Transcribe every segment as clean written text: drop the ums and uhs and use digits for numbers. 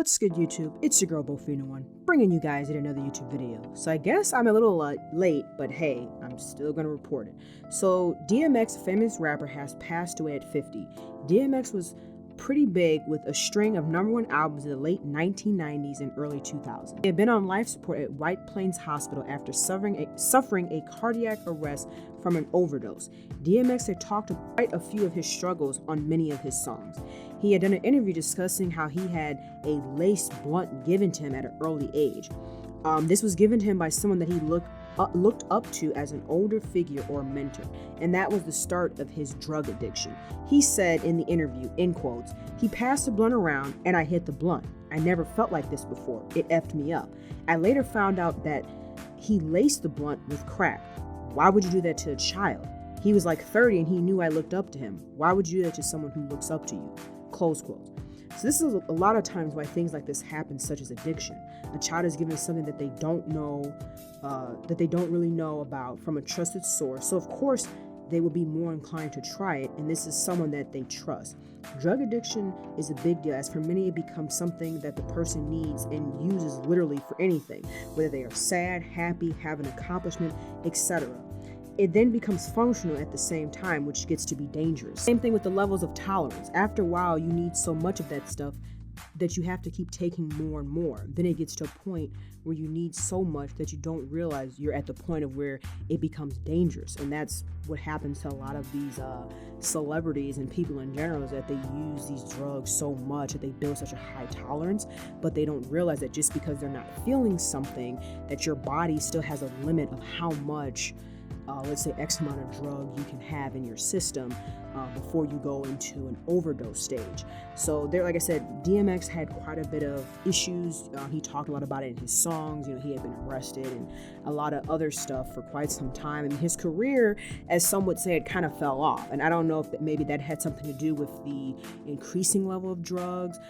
What's good, YouTube? It's your girl Bofina1, bringing you guys in another YouTube video. So I guess I'm a little late, but hey, I'm still gonna report it. So DMX, a famous rapper, has passed away at 50. DMX was pretty big with a string of #1 albums in the late 1990s and early 2000s. He had been on life support at White Plains Hospital after suffering a cardiac arrest from an overdose. DMX had talked about quite a few of his struggles on many of his songs. He had done an interview discussing how he had a laced blunt given to him at an early age. This was given to him by someone that he looked up to as an older figure or mentor, and that was the start of his drug addiction. He said in the interview, in quotes, "He passed the blunt around and I hit the blunt. I never felt like this before. It effed me up. I later found out that he laced the blunt with crack. Why would you do that to a child? He was like 30 and he knew I looked up to him. Why would you do that to someone who looks up to you?" Close quotes. So this is a lot of times why things like this happen, such as addiction. A child is given something that they don't know, that they don't really know about from a trusted source. So of course, they will be more inclined to try it, and this is someone that they trust. Drug addiction is a big deal, as for many it becomes something that the person needs and uses literally for anything, whether they are sad, happy, have an accomplishment, etc. It then becomes functional at the same time, which gets to be dangerous. Same thing with the levels of tolerance. After a while, you need so much of that stuff that you have to keep taking more and more. Then it gets to a point where you need so much that you don't realize you're at the point of where it becomes dangerous. And that's what happens to a lot of these celebrities and people in general, is that they use these drugs so much that they build such a high tolerance, but they don't realize that just because they're not feeling something, that your body still has a limit of how much let's say X amount of drug you can have in your system before you go into an overdose stage. So there, like I said, DMX had quite a bit of issues. He talked a lot about it in his songs. You know, he had been arrested and a lot of other stuff for quite some time. And his career, as some would say, it kind of fell off. And I don't know if maybe that had something to do with the increasing level of drugs.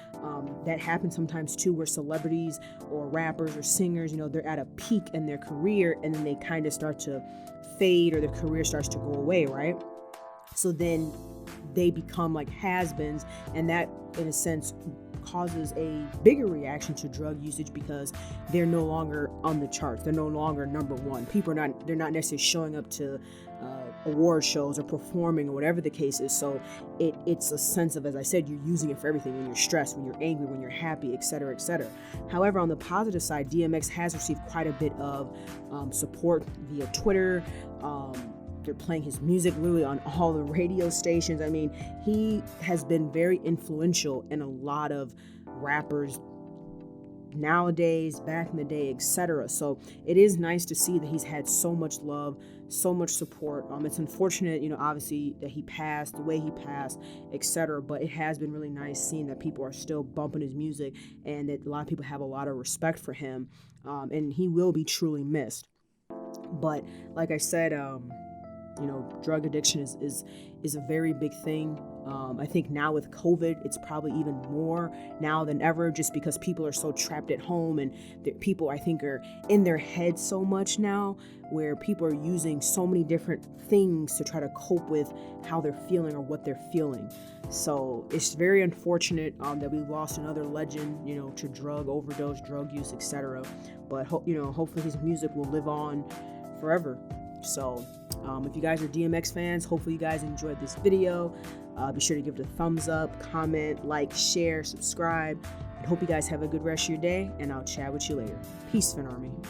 That happens sometimes too, where celebrities or rappers or singers, you know, they're at a peak in their career and then they kind of start to fade, or their career starts to go away, right? So then they become like has-beens, and that in a sense causes a bigger reaction to drug usage because they're no longer on the charts. They're no longer #1. They're not necessarily showing up to award shows or performing or whatever the case is. So it's a sense of, as I said, you're using it for everything: when you're stressed, when you're angry, when you're happy, etc., etc. However, on the positive side, DMX has received quite a bit of support via Twitter. They're playing his music literally on all the radio stations. I mean, he has been very influential in a lot of rappers nowadays, back in the day, etc. So it is nice to see that he's had so much love, so much support. It's unfortunate, you know, obviously that he passed, the way he passed, etc. But it has been really nice seeing that people are still bumping his music and that a lot of people have a lot of respect for him. And he will be truly missed. But like I said, you know, drug addiction is a very big thing. I think now with COVID, it's probably even more now than ever, just because people are so trapped at home, and people, I think, are in their head so much now, where people are using so many different things to try to cope with how they're feeling or what they're feeling. So it's very unfortunate that we lost another legend, you know, to drug overdose, drug use, etc. But hopefully his music will live on forever. So if you guys are DMX fans, hopefully you guys enjoyed this video. Be sure to give it a thumbs up, comment, like, share, subscribe, and hope you guys have a good rest of your day, and I'll chat with you later. Peace, Fin Army.